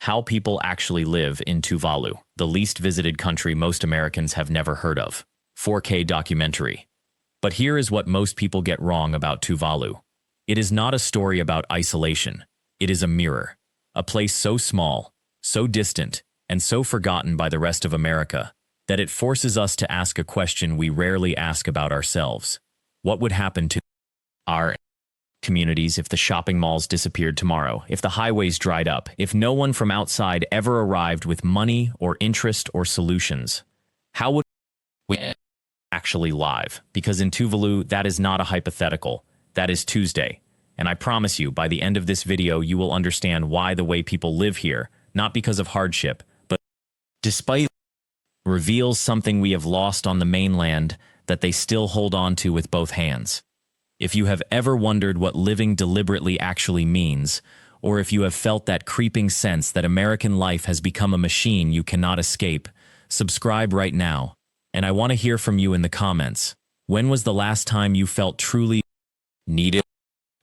How people actually live in Tuvalu, the least visited country most Americans have never heard of. 4K documentary. But here is what most people get wrong about Tuvalu. It is not a story about isolation. It is a mirror. A place so small, so distant, and so forgotten by the rest of America that it forces us to ask a question we rarely ask about ourselves. What would happen to our communities if the shopping malls disappeared tomorrow, if the highways dried up, if no one from outside ever arrived with money or interest or solutions? How would we actually live? Because in Tuvalu, that is not a hypothetical. That is Tuesday. And I promise you, by the end of this video, you will understand why the way people live here, not because of hardship, but despite reveals something we have lost on the mainland that they still hold on to with both hands. If you have ever wondered what living deliberately actually means, or if you have felt that creeping sense that American life has become a machine you cannot escape, subscribe right now. And I want to hear from you in the comments. When was the last time you felt truly needed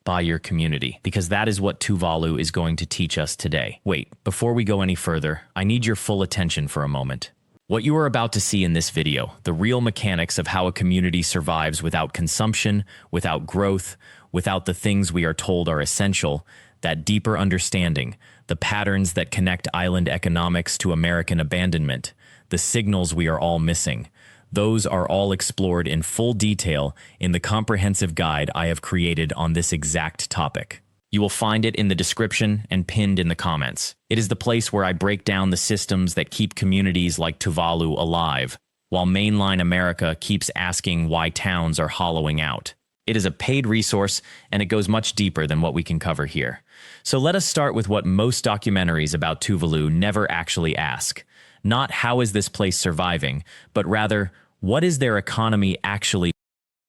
by your community? Because that is what Tuvalu is going to teach us today. Wait, before we go any further, I need your full attention for a moment. What you are about to see in this video, the real mechanics of how a community survives without consumption, without growth, without the things we are told are essential, that deeper understanding, the patterns that connect island economics to American abandonment, the signals we are all missing, those are all explored in full detail in the comprehensive guide I have created on this exact topic. You will find it in the description and pinned in the comments. It is the place where I break down the systems that keep communities like Tuvalu alive, while mainline America keeps asking why towns are hollowing out. It is a paid resource, and it goes much deeper than what we can cover here. So let us start with what most documentaries about Tuvalu never actually ask. Not how is this place surviving, but rather, what is their economy actually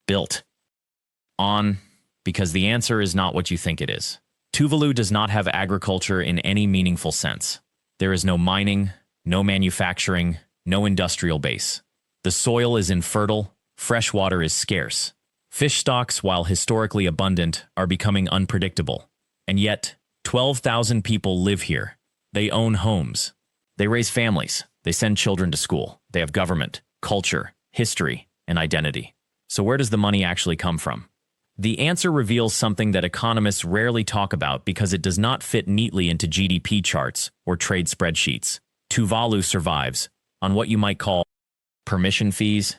built on? Because the answer is not what you think it is. Tuvalu does not have agriculture in any meaningful sense. There is no mining, no manufacturing, no industrial base. The soil is infertile, fresh water is scarce. Fish stocks, while historically abundant, are becoming unpredictable. And yet, 12,000 people live here. They own homes. They raise families. They send children to school. They have government, culture, history, and identity. So where does the money actually come from? The answer reveals something that economists rarely talk about because it does not fit neatly into GDP charts or trade spreadsheets. Tuvalu survives on what you might call permission fees.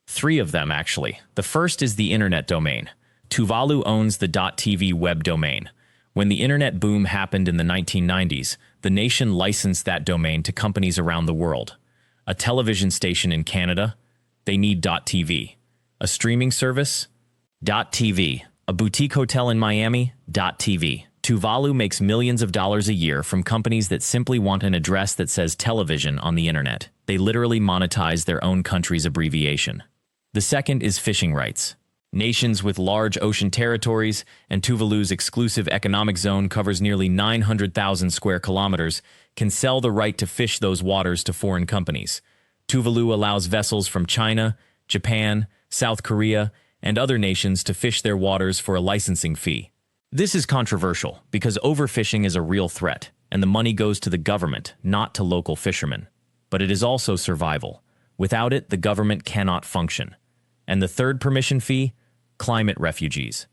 3 of them, actually. The first is the internet domain. Tuvalu owns the .tv web domain. When the internet boom happened in the 1990s, the nation licensed that domain to companies around the world. A television station in Canada, they need .tv. A streaming service, .tv. A boutique hotel in Miami, .tv. Tuvalu makes millions of dollars a year from companies that simply want an address that says television on the internet. They literally monetize their own country's abbreviation. The second is fishing rights. Nations with large ocean territories, and Tuvalu's exclusive economic zone covers nearly 900,000 square kilometers, can sell the right to fish those waters to foreign companies. Tuvalu allows vessels from China, Japan, South Korea, and other nations to fish their waters for a licensing fee. This is controversial because overfishing is a real threat, and the money goes to the government, not to local fishermen. But it is also survival. Without it, the government cannot function. And the third permission fee? Climate refugees.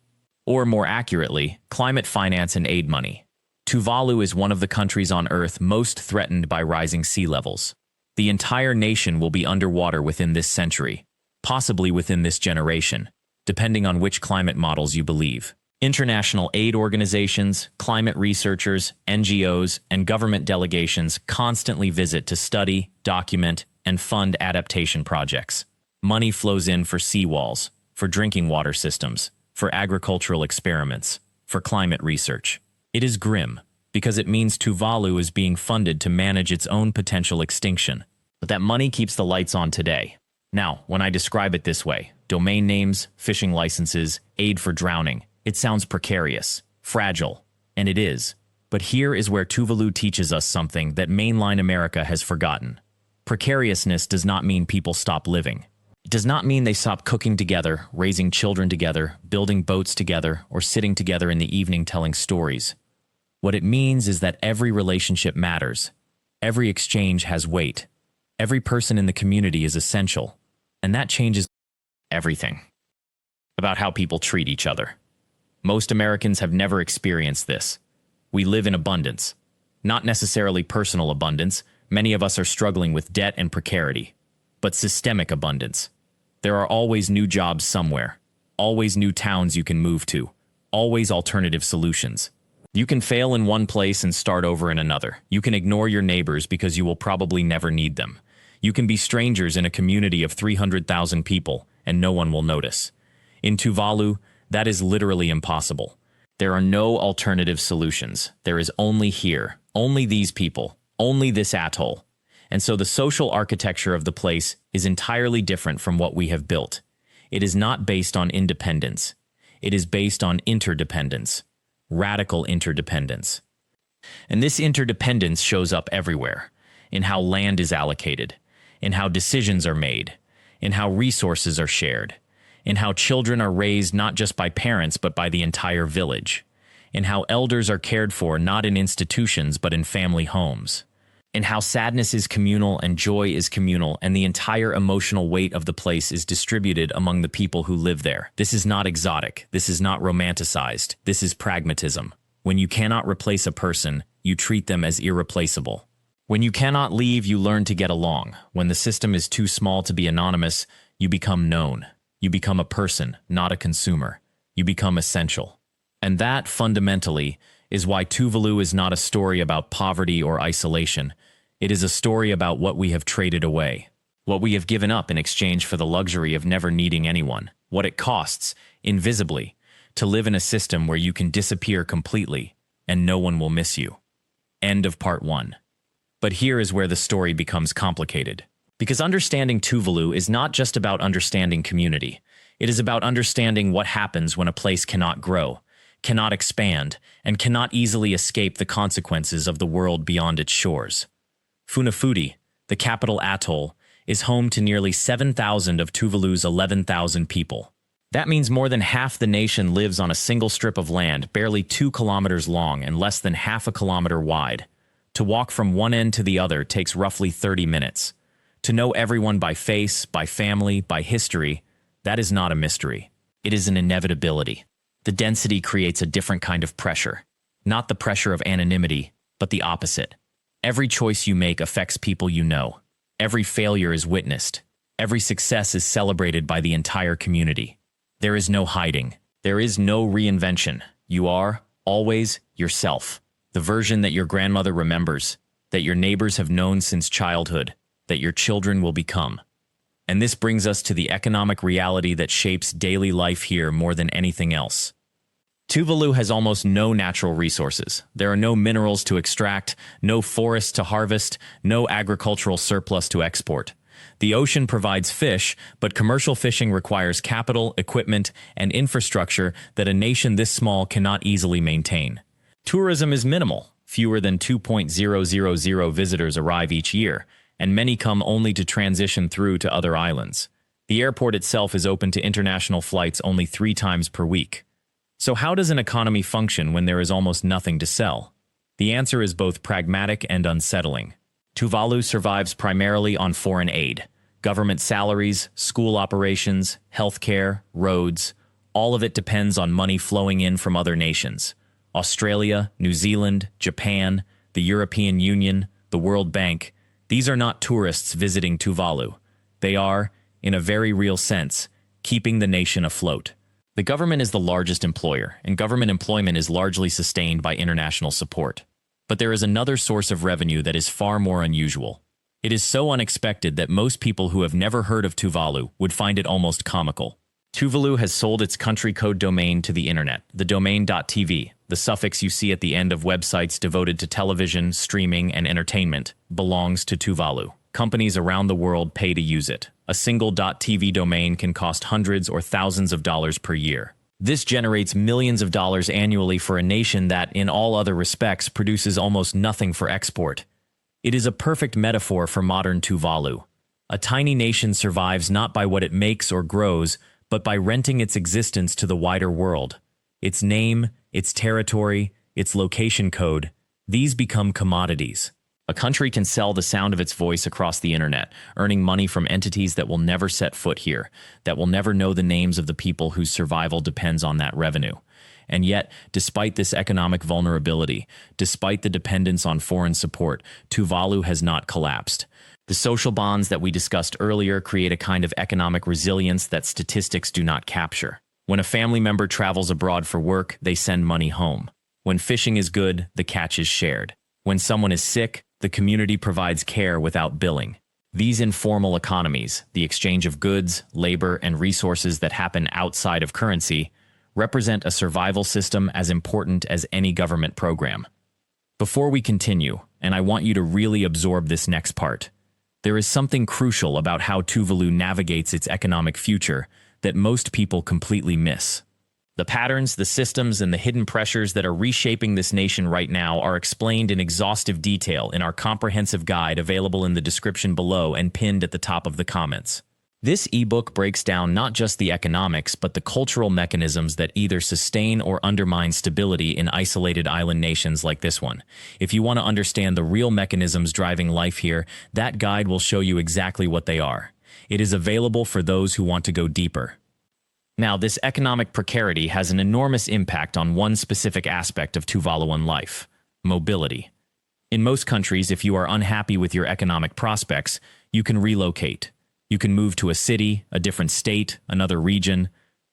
Or more accurately, climate finance and aid money. Tuvalu is one of the countries on Earth most threatened by rising sea levels. The entire nation will be underwater within this century, possibly within this generation, depending on which climate models you believe. International aid organizations, climate researchers, NGOs, and government delegations constantly visit to study, document, and fund adaptation projects. Money flows in for seawalls, for drinking water systems, for agricultural experiments, for climate research. It is grim, because it means Tuvalu is being funded to manage its own potential extinction. But that money keeps the lights on today. Now, when I describe it this way, domain names, fishing licenses, aid for drowning, it sounds precarious, fragile, and it is. But here is where Tuvalu teaches us something that mainline America has forgotten. Precariousness does not mean people stop living. It does not mean they stop cooking together, raising children together, building boats together, or sitting together in the evening telling stories. What it means is that every relationship matters. Every exchange has weight. Every person in the community is essential. And that changes everything about how people treat each other. Most Americans have never experienced this. We live in abundance. Not necessarily personal abundance. Many of us are struggling with debt and precarity. But systemic abundance. There are always new jobs somewhere. Always new towns you can move to. Always alternative solutions. You can fail in one place and start over in another. You can ignore your neighbors because you will probably never need them. You can be strangers in a community of 300,000 people and no one will notice. In Tuvalu, that is literally impossible. There are no alternative solutions. There is only here, only these people, only this atoll. And so the social architecture of the place is entirely different from what we have built. It is not based on independence. It is based on interdependence, radical interdependence. And this interdependence shows up everywhere, in how land is allocated, in how decisions are made, in how resources are shared, in how children are raised not just by parents but by the entire village, in how elders are cared for not in institutions but in family homes, in how sadness is communal and joy is communal and the entire emotional weight of the place is distributed among the people who live there. This is not exotic. This is not romanticized. This is pragmatism. When you cannot replace a person, you treat them as irreplaceable. When you cannot leave, you learn to get along. When the system is too small to be anonymous, you become known. You become a person, not a consumer. You become essential. And that, fundamentally, is why Tuvalu is not a story about poverty or isolation. It is a story about what we have traded away, what we have given up in exchange for the luxury of never needing anyone, what it costs, invisibly, to live in a system where you can disappear completely and no one will miss you. End of part 1. But here is where the story becomes complicated. Because understanding Tuvalu is not just about understanding community. It is about understanding what happens when a place cannot grow, cannot expand, and cannot easily escape the consequences of the world beyond its shores. Funafuti, the capital atoll, is home to nearly 7,000 of Tuvalu's 11,000 people. That means more than half the nation lives on a single strip of land barely 2 kilometers long and less than half a kilometer wide. To walk from one end to the other takes roughly 30 minutes. To know everyone by face, by family, by history, that is not a mystery. It is an inevitability. The density creates a different kind of pressure. Not the pressure of anonymity, but the opposite. Every choice you make affects people you know. Every failure is witnessed. Every success is celebrated by the entire community. There is no hiding. There is no reinvention. You are, always, yourself. The version that your grandmother remembers, that your neighbors have known since childhood, that your children will become. And this brings us to the economic reality that shapes daily life here more than anything else. Tuvalu has almost no natural resources. There are no minerals to extract, no forests to harvest, no agricultural surplus to export. The ocean provides fish, but commercial fishing requires capital, equipment, and infrastructure that a nation this small cannot easily maintain. Tourism is minimal. Fewer than 2,000 visitors arrive each year, and many come only to transition through to other islands. The airport itself is open to international flights only 3 times per week. So how does an economy function when there is almost nothing to sell? The answer is both pragmatic and unsettling. Tuvalu survives primarily on foreign aid. Government salaries, school operations, healthcare, roads, all of it depends on money flowing in from other nations. Australia, New Zealand, Japan, the European Union, the World Bank, these are not tourists visiting Tuvalu. They are, in a very real sense, keeping the nation afloat. The government is the largest employer, and government employment is largely sustained by international support. But there is another source of revenue that is far more unusual. It is so unexpected that most people who have never heard of Tuvalu would find it almost comical. Tuvalu has sold its country code domain to the internet, the domain.tv. The suffix you see at the end of websites devoted to television, streaming, and entertainment belongs to Tuvalu. Companies around the world pay to use it. A single .tv domain can cost hundreds or thousands of dollars per year. This generates millions of dollars annually for a nation that, in all other respects, produces almost nothing for export. It is a perfect metaphor for modern Tuvalu. A tiny nation survives not by what it makes or grows, but by renting its existence to the wider world. Its name, its territory, its location code, these become commodities. A country can sell the sound of its voice across the internet, earning money from entities that will never set foot here, that will never know the names of the people whose survival depends on that revenue. And yet, despite this economic vulnerability, despite the dependence on foreign support, Tuvalu has not collapsed. The social bonds that we discussed earlier create a kind of economic resilience that statistics do not capture. When a family member travels abroad for work, they send money home. When fishing is good, the catch is shared. When someone is sick, the community provides care without billing. These informal economies, the exchange of goods, labor, and resources that happen outside of currency, represent a survival system as important as any government program. Before we continue, and I want you to really absorb this next part, there is something crucial about how Tuvalu navigates its economic future that most people completely miss. The patterns, the systems, and the hidden pressures that are reshaping this nation right now are explained in exhaustive detail in our comprehensive guide available in the description below and pinned at the top of the comments. This ebook breaks down not just the economics, but the cultural mechanisms that either sustain or undermine stability in isolated island nations like this one. If you want to understand the real mechanisms driving life here, that guide will show you exactly what they are. It is available for those who want to go deeper. Now, this economic precarity has an enormous impact on one specific aspect of Tuvaluan life: mobility. In most countries, if you are unhappy with your economic prospects, you can relocate. You can move to a city, a different state, another region.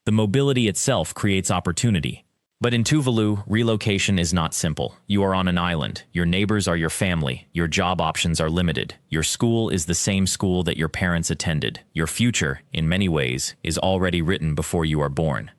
The mobility itself creates opportunity. But in Tuvalu, relocation is not simple. You are on an island. Your neighbors are your family. Your job options are limited. Your school is the same school that your parents attended. Your future, in many ways, is already written before you are born.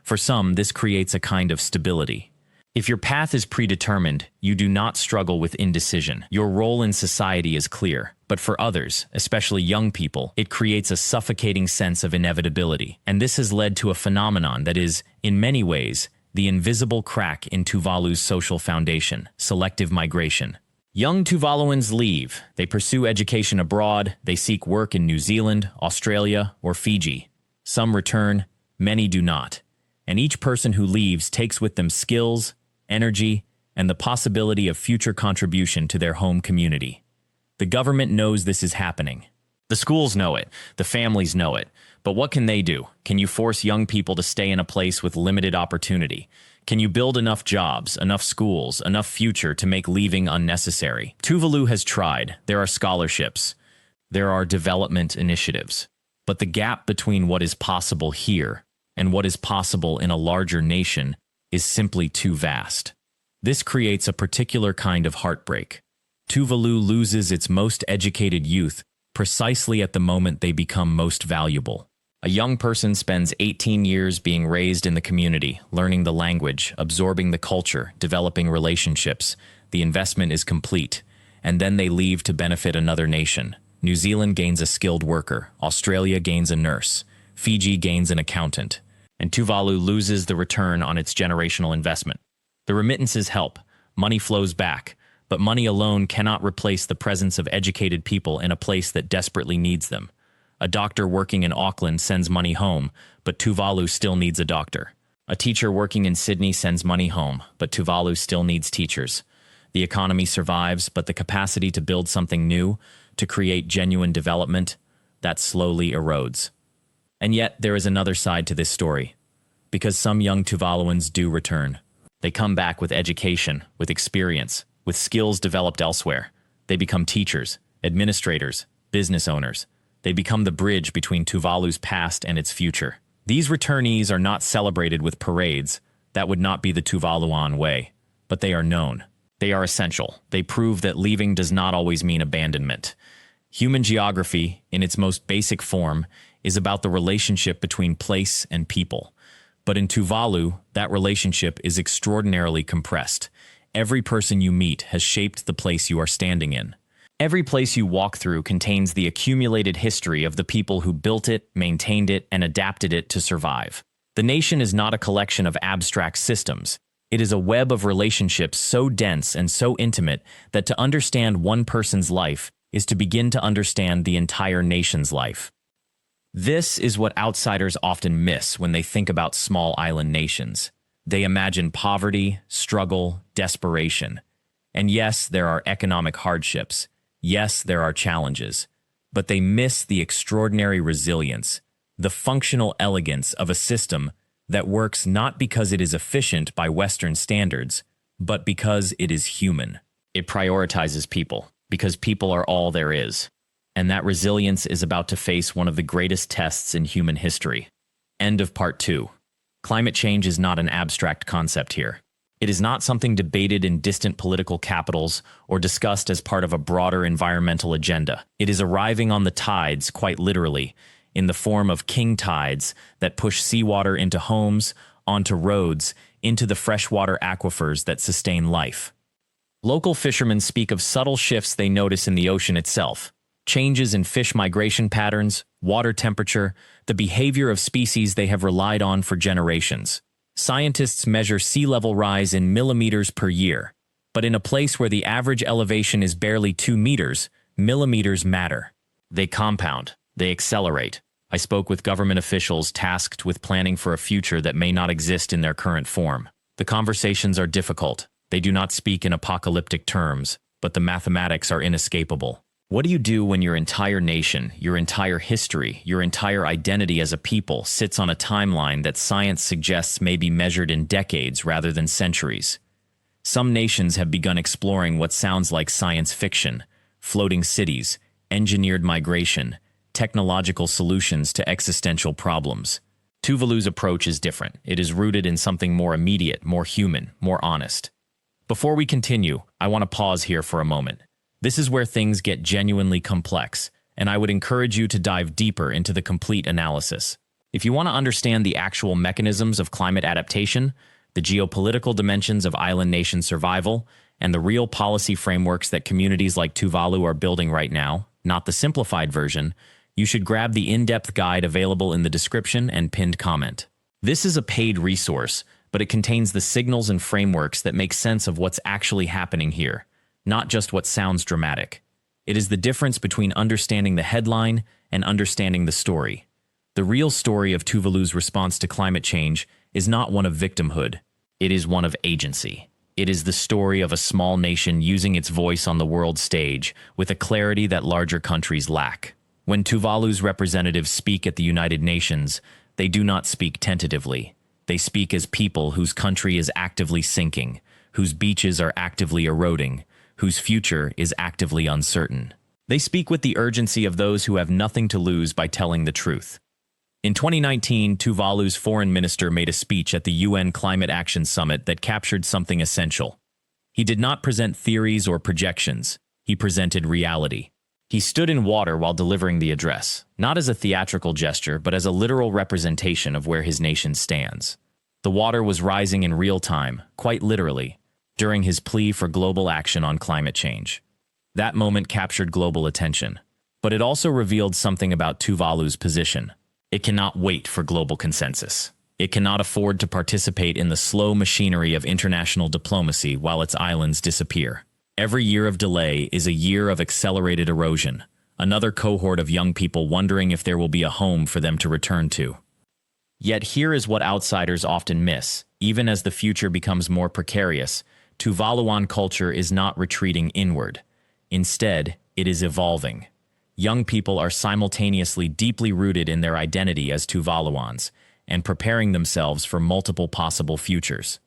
For some, this creates a kind of stability. If your path is predetermined, you do not struggle with indecision. Your role in society is clear. But for others, especially young people, it creates a suffocating sense of inevitability. And this has led to a phenomenon that is, in many ways, the invisible crack in Tuvalu's social foundation: selective migration. Young Tuvaluans leave. They pursue education abroad. They seek work in New Zealand, Australia, or Fiji. Some return, many do not. And each person who leaves takes with them skills, energy, and the possibility of future contribution to their home community. The government knows this is happening. The schools know it. The families know it. But what can they do? Can you force young people to stay in a place with limited opportunity? Can you build enough jobs, enough schools, enough future to make leaving unnecessary? Tuvalu has tried. There are scholarships. There are development initiatives. But the gap between what is possible here and what is possible in a larger nation is simply too vast. This creates a particular kind of heartbreak. Tuvalu loses its most educated youth precisely at the moment they become most valuable. A young person spends 18 years being raised in the community, learning the language, absorbing the culture, developing relationships. The investment is complete, and then they leave to benefit another nation. New Zealand gains a skilled worker, Australia gains a nurse, Fiji gains an accountant, and Tuvalu loses the return on its generational investment. The remittances help, money flows back, but money alone cannot replace the presence of educated people in a place that desperately needs them. A doctor working in Auckland sends money home, but Tuvalu still needs a doctor. A teacher working in Sydney sends money home, but Tuvalu still needs teachers. The economy survives, but the capacity to build something new, to create genuine development, that slowly erodes. And yet, there is another side to this story. Because some young Tuvaluans do return. They come back with education, with experience, with skills developed elsewhere. They become teachers, administrators, business owners. They become the bridge between Tuvalu's past and its future. These returnees are not celebrated with parades. That would not be the Tuvaluan way. But they are known. They are essential. They prove that leaving does not always mean abandonment. Human geography, in its most basic form, is about the relationship between place and people. But in Tuvalu, that relationship is extraordinarily compressed. Every person you meet has shaped the place you are standing in. Every place you walk through contains the accumulated history of the people who built it, maintained it, and adapted it to survive. The nation is not a collection of abstract systems. It is a web of relationships so dense and so intimate that to understand one person's life is to begin to understand the entire nation's life. This is what outsiders often miss when they think about small island nations. They imagine poverty, struggle, desperation. And yes, there are economic hardships. Yes, there are challenges. But they miss the extraordinary resilience, the functional elegance of a system that works not because it is efficient by Western standards, but because it is human. It prioritizes people, because people are all there is. And that resilience is about to face one of the greatest tests in human history. End of part 2. Climate change is not an abstract concept here. It is not something debated in distant political capitals or discussed as part of a broader environmental agenda. It is arriving on the tides, quite literally, in the form of king tides that push seawater into homes, onto roads, into the freshwater aquifers that sustain life. Local fishermen speak of subtle shifts they notice in the ocean itself. Changes in fish migration patterns, water temperature, the behavior of species they have relied on for generations. Scientists measure sea level rise in millimeters per year. But in a place where the average elevation is barely 2 meters, millimeters matter. They compound. They accelerate. I spoke with government officials tasked with planning for a future that may not exist in their current form. The conversations are difficult. They do not speak in apocalyptic terms, but the mathematics are inescapable. What do you do when your entire nation, your entire history, your entire identity as a people sits on a timeline that science suggests may be measured in decades rather than centuries? Some nations have begun exploring what sounds like science fiction: floating cities, engineered migration, technological solutions to existential problems. Tuvalu's approach is different. It is rooted in something more immediate, more human, more honest. Before we continue, I want to pause here for a moment. This is where things get genuinely complex, and I would encourage you to dive deeper into the complete analysis. If you want to understand the actual mechanisms of climate adaptation, the geopolitical dimensions of island nation survival, and the real policy frameworks that communities like Tuvalu are building right now, not the simplified version, you should grab the in-depth guide available in the description and pinned comment. This is a paid resource, but it contains the signals and frameworks that make sense of what's actually happening here, not just what sounds dramatic. It is the difference between understanding the headline and understanding the story. The real story of Tuvalu's response to climate change is not one of victimhood. It is one of agency. It is the story of a small nation using its voice on the world stage with a clarity that larger countries lack. When Tuvalu's representatives speak at the United Nations, they do not speak tentatively. They speak as people whose country is actively sinking, whose beaches are actively eroding, whose future is actively uncertain. They speak with the urgency of those who have nothing to lose by telling the truth. In 2019, Tuvalu's foreign minister made a speech at the UN Climate Action Summit that captured something essential. He did not present theories or projections. He presented reality. He stood in water while delivering the address, not as a theatrical gesture, but as a literal representation of where his nation stands. The water was rising in real time, quite literally, during his plea for global action on climate change. That moment captured global attention, but it also revealed something about Tuvalu's position. It cannot wait for global consensus. It cannot afford to participate in the slow machinery of international diplomacy while its islands disappear. Every year of delay is a year of accelerated erosion, another cohort of young people wondering if there will be a home for them to return to. Yet here is what outsiders often miss. Even as the future becomes more precarious, Tuvaluan culture is not retreating inward. Instead, it is evolving. Young people are simultaneously deeply rooted in their identity as Tuvaluans and preparing themselves for multiple possible futures.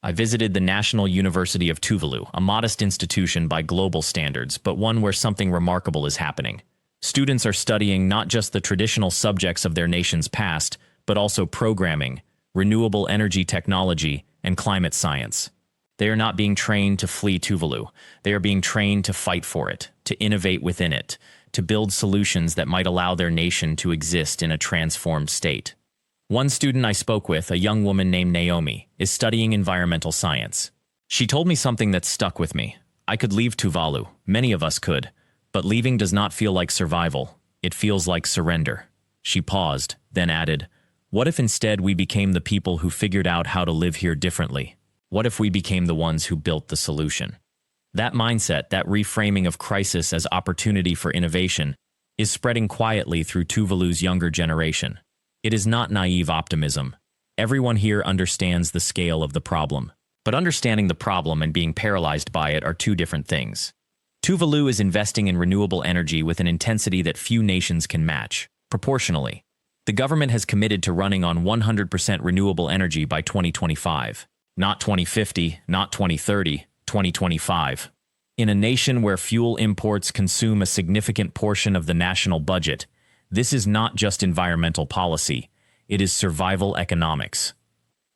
I visited the National University of Tuvalu, a modest institution by global standards, but one where something remarkable is happening. Students are studying not just the traditional subjects of their nation's past, but also programming, renewable energy technology, and climate science. They are not being trained to flee Tuvalu. They are being trained to fight for it, to innovate within it, to build solutions that might allow their nation to exist in a transformed state. One student I spoke with, a young woman named Naomi, is studying environmental science. She told me something that stuck with me. I could leave Tuvalu, many of us could, but leaving does not feel like survival. It feels like surrender. She paused, then added, "What if instead we became the people who figured out how to live here differently? What if we became the ones who built the solution?" That mindset, that reframing of crisis as opportunity for innovation, is spreading quietly through Tuvalu's younger generation. It is not naive optimism. Everyone here understands the scale of the problem. But understanding the problem and being paralyzed by it are two different things. Tuvalu is investing in renewable energy with an intensity that few nations can match, proportionally. The government has committed to running on 100% renewable energy by 2025. Not 2050, not 2030, 2025. In a nation where fuel imports consume a significant portion of the national budget, this is not just environmental policy, it is survival economics.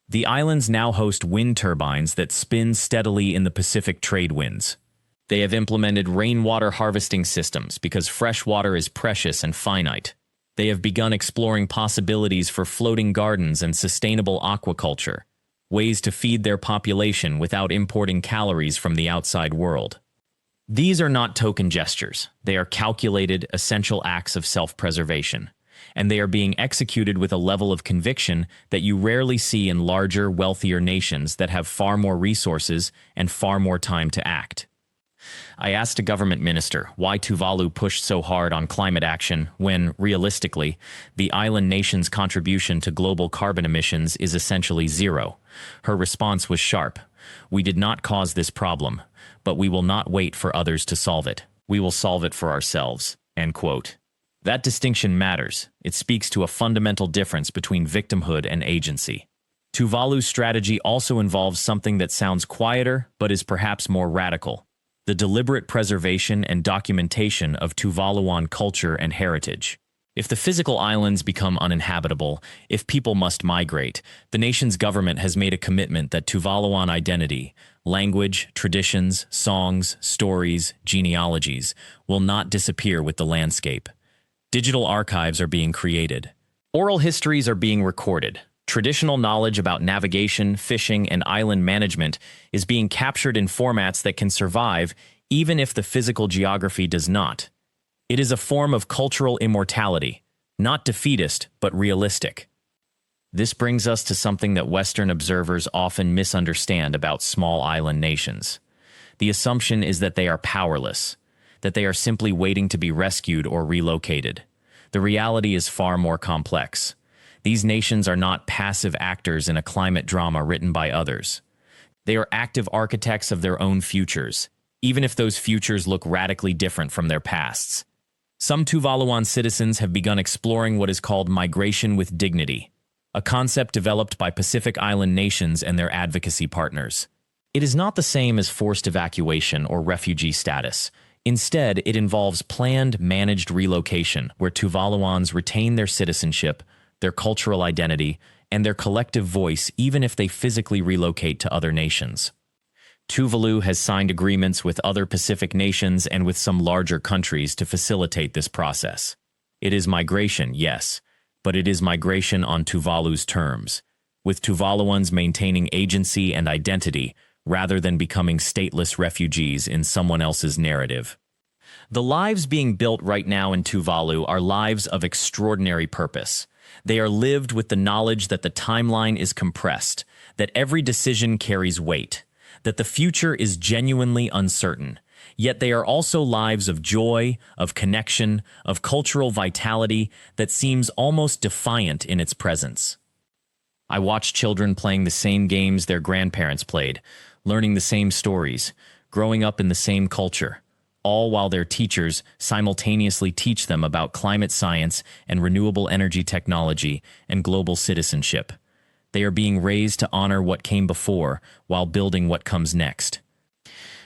The islands now host wind turbines that spin steadily in the Pacific trade winds. They have implemented rainwater harvesting systems because fresh water is precious and finite. They have begun exploring possibilities for floating gardens and sustainable aquaculture, ways to feed their population without importing calories from the outside world. These are not token gestures. They are calculated, essential acts of self-preservation, and they are being executed with a level of conviction that you rarely see in larger, wealthier nations that have far more resources and far more time to act. I asked a government minister why Tuvalu pushed so hard on climate action when, realistically, the island nation's contribution to global carbon emissions is essentially zero. Her response was sharp. "We did not cause this problem, but we will not wait for others to solve it. We will solve it for ourselves." End quote. That distinction matters. It speaks to a fundamental difference between victimhood and agency. Tuvalu's strategy also involves something that sounds quieter but is perhaps more radical: the deliberate preservation and documentation of Tuvaluan culture and heritage. If the physical islands become uninhabitable, if people must migrate, the nation's government has made a commitment that Tuvaluan identity, language, traditions, songs, stories, genealogies will not disappear with the landscape. Digital archives are being created. Oral histories are being recorded. Traditional knowledge about navigation, fishing, and island management is being captured in formats that can survive even if the physical geography does not. It is a form of cultural immortality, not defeatist, but realistic. This brings us to something that Western observers often misunderstand about small island nations. The assumption is that they are powerless, that they are simply waiting to be rescued or relocated. The reality is far more complex. These nations are not passive actors in a climate drama written by others. They are active architects of their own futures, even if those futures look radically different from their pasts. Some Tuvaluan citizens have begun exploring what is called migration with dignity, a concept developed by Pacific Island nations and their advocacy partners. It is not the same as forced evacuation or refugee status. Instead, it involves planned, managed relocation, where Tuvaluans retain their citizenship, their cultural identity, and their collective voice even if they physically relocate to other nations. Tuvalu has signed agreements with other Pacific nations and with some larger countries to facilitate this process. It is migration, yes, but it is migration on Tuvalu's terms, with Tuvaluans maintaining agency and identity rather than becoming stateless refugees in someone else's narrative. The lives being built right now in Tuvalu are lives of extraordinary purpose. They are lived with the knowledge that the timeline is compressed, that every decision carries weight, that the future is genuinely uncertain. Yet they are also lives of joy, of connection, of cultural vitality that seems almost defiant in its presence. I watch children playing the same games their grandparents played, learning the same stories, growing up in the same culture, all while their teachers simultaneously teach them about climate science and renewable energy technology and global citizenship. They are being raised to honor what came before while building what comes next.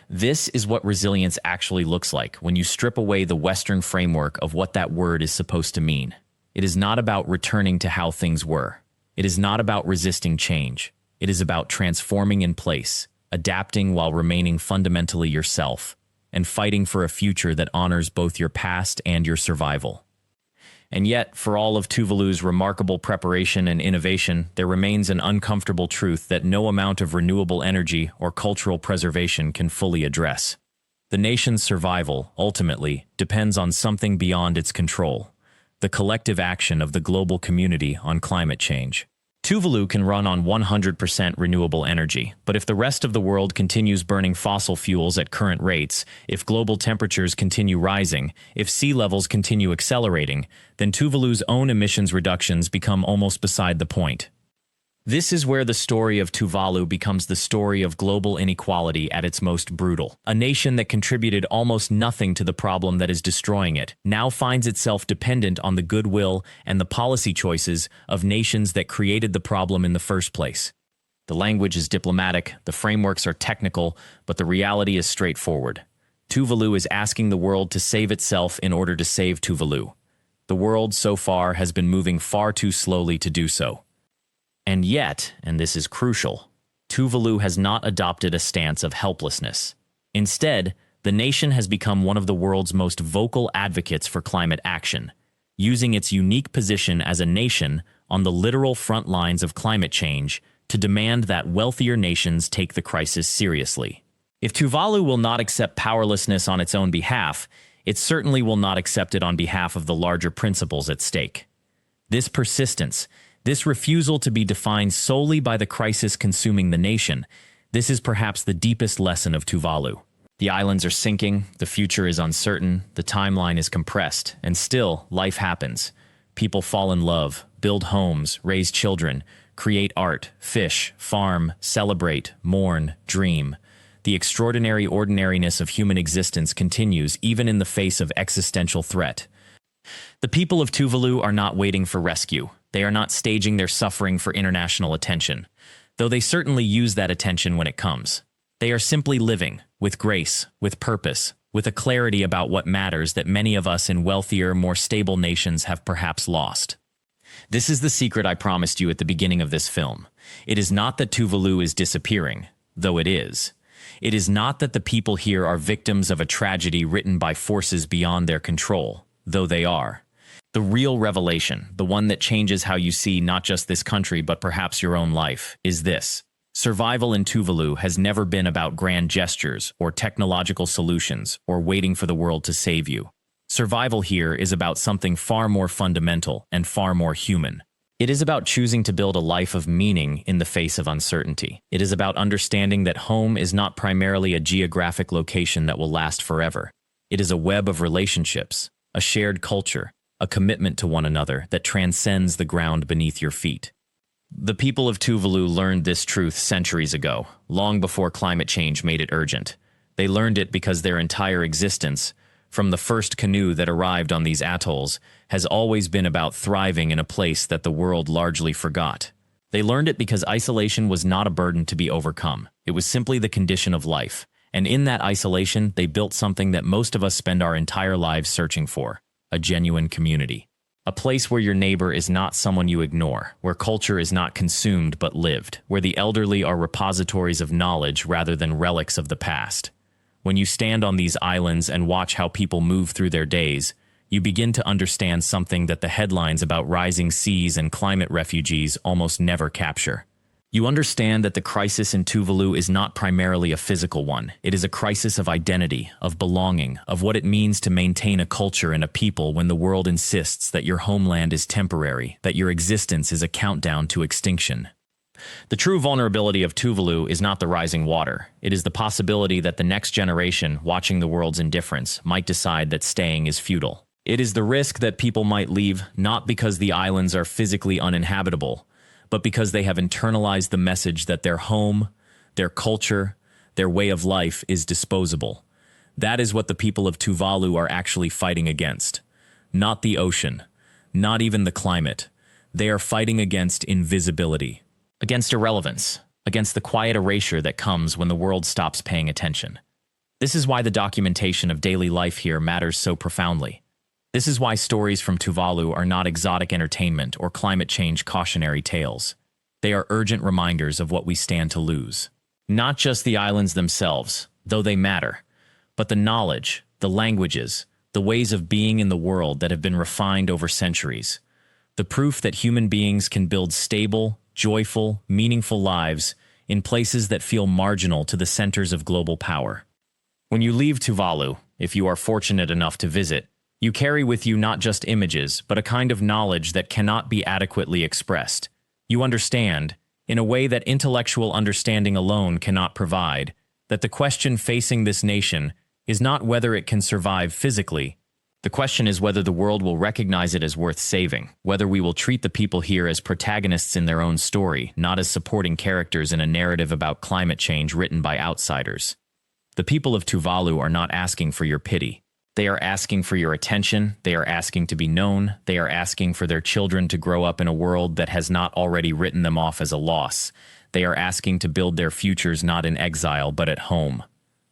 This is what resilience actually looks like when you strip away the Western framework of what that word is supposed to mean. It is not about returning to how things were. It is not about resisting change. It is about transforming in place, adapting while remaining fundamentally yourself, and fighting for a future that honors both your past and your survival. And yet, for all of Tuvalu's remarkable preparation and innovation, there remains an uncomfortable truth that no amount of renewable energy or cultural preservation can fully address. The nation's survival, ultimately, depends on something beyond its control: the collective action of the global community on climate change. Tuvalu can run on 100% renewable energy, but if the rest of the world continues burning fossil fuels at current rates, if global temperatures continue rising, if sea levels continue accelerating, then Tuvalu's own emissions reductions become almost beside the point. This is where the story of Tuvalu becomes the story of global inequality at its most brutal. A nation that contributed almost nothing to the problem that is destroying it now finds itself dependent on the goodwill and the policy choices of nations that created the problem in the first place. The language is diplomatic, the frameworks are technical, but the reality is straightforward. Tuvalu is asking the world to save itself in order to save Tuvalu. The world, so far, has been moving far too slowly to do so. And yet, and this is crucial, Tuvalu has not adopted a stance of helplessness. Instead, the nation has become one of the world's most vocal advocates for climate action, using its unique position as a nation on the literal front lines of climate change to demand that wealthier nations take the crisis seriously. If Tuvalu will not accept powerlessness on its own behalf, it certainly will not accept it on behalf of the larger principles at stake. This persistence, this refusal to be defined solely by the crisis consuming the nation, this is perhaps the deepest lesson of Tuvalu. The islands are sinking, the future is uncertain, the timeline is compressed, and still, life happens. People fall in love, build homes, raise children, create art, fish, farm, celebrate, mourn, dream. The extraordinary ordinariness of human existence continues even in the face of existential threat. The people of Tuvalu are not waiting for rescue. They are not staging their suffering for international attention, though they certainly use that attention when it comes. They are simply living, with grace, with purpose, with a clarity about what matters that many of us in wealthier, more stable nations have perhaps lost. This is the secret I promised you at the beginning of this film. It is not that Tuvalu is disappearing, though it is. It is not that the people here are victims of a tragedy written by forces beyond their control, though they are. The real revelation, the one that changes how you see not just this country but perhaps your own life, is this. Survival in Tuvalu has never been about grand gestures or technological solutions or waiting for the world to save you. Survival here is about something far more fundamental and far more human. It is about choosing to build a life of meaning in the face of uncertainty. It is about understanding that home is not primarily a geographic location that will last forever. It is a web of relationships, a shared culture, a commitment to one another that transcends the ground beneath your feet. The people of Tuvalu learned this truth centuries ago, long before climate change made it urgent. They learned it because their entire existence, from the first canoe that arrived on these atolls, has always been about thriving in a place that the world largely forgot. They learned it because isolation was not a burden to be overcome. It was simply the condition of life. And in that isolation, they built something that most of us spend our entire lives searching for: a genuine community. A place where your neighbor is not someone you ignore, where culture is not consumed but lived, where the elderly are repositories of knowledge rather than relics of the past. When you stand on these islands and watch how people move through their days, you begin to understand something that the headlines about rising seas and climate refugees almost never capture. You understand that the crisis in Tuvalu is not primarily a physical one. It is a crisis of identity, of belonging, of what it means to maintain a culture and a people when the world insists that your homeland is temporary, that your existence is a countdown to extinction. The true vulnerability of Tuvalu is not the rising water. It is the possibility that the next generation, watching the world's indifference, might decide that staying is futile. It is the risk that people might leave not because the islands are physically uninhabitable, but because they have internalized the message that their home, their culture, their way of life is disposable. That is what the people of Tuvalu are actually fighting against. Not the ocean, not even the climate. They are fighting against invisibility, against irrelevance, against the quiet erasure that comes when the world stops paying attention. This is why the documentation of daily life here matters so profoundly. This is why stories from Tuvalu are not exotic entertainment or climate change cautionary tales. They are urgent reminders of what we stand to lose. Not just the islands themselves, though they matter, but the knowledge, the languages, the ways of being in the world that have been refined over centuries. The proof that human beings can build stable, joyful, meaningful lives in places that feel marginal to the centers of global power. When you leave Tuvalu, if you are fortunate enough to visit, you carry with you not just images, but a kind of knowledge that cannot be adequately expressed. You understand, in a way that intellectual understanding alone cannot provide, that the question facing this nation is not whether it can survive physically, The question is whether the world will recognize it as worth saving, whether we will treat the people here as protagonists in their own story, not as supporting characters in a narrative about climate change written by outsiders. The people of Tuvalu are not asking for your pity. They are asking for your attention, they are asking to be known, they are asking for their children to grow up in a world that has not already written them off as a loss. They are asking to build their futures not in exile but at home.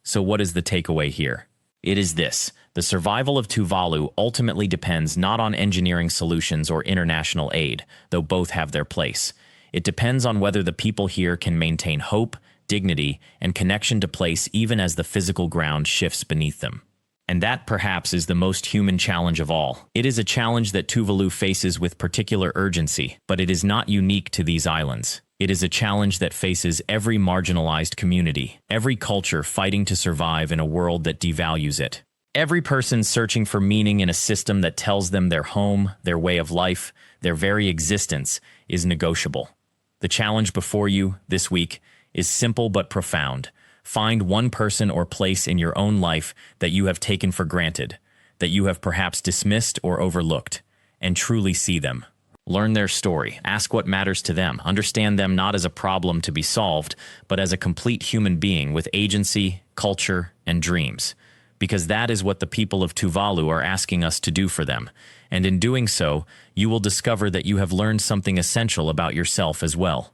So what is the takeaway here? It is this: the survival of Tuvalu ultimately depends not on engineering solutions or international aid, though both have their place. It depends on whether the people here can maintain hope, dignity, and connection to place even as the physical ground shifts beneath them. And that, perhaps, is the most human challenge of all. It is a challenge that Tuvalu faces with particular urgency, but it is not unique to these islands. It is a challenge that faces every marginalized community, every culture fighting to survive in a world that devalues it. Every person searching for meaning in a system that tells them their home, their way of life, their very existence is negotiable. The challenge before you, this week, is simple but profound. Find one person or place in your own life that you have taken for granted, that you have perhaps dismissed or overlooked, and truly see them. Learn their story, ask what matters to them, understand them not as a problem to be solved, but as a complete human being with agency, culture, and dreams. Because that is what the people of Tuvalu are asking us to do for them, and in doing so, you will discover that you have learned something essential about yourself as well.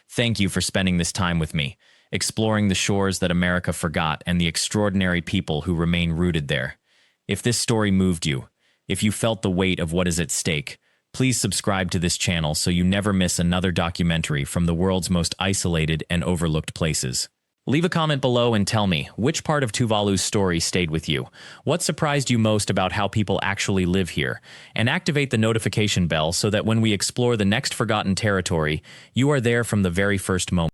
Thank you for spending this time with me, exploring the shores that America forgot and the extraordinary people who remain rooted there. If this story moved you, if you felt the weight of what is at stake, please subscribe to this channel so you never miss another documentary from the world's most isolated and overlooked places. Leave a comment below and tell me, which part of Tuvalu's story stayed with you? What surprised you most about how people actually live here? And activate the notification bell so that when we explore the next forgotten territory, you are there from the very first moment.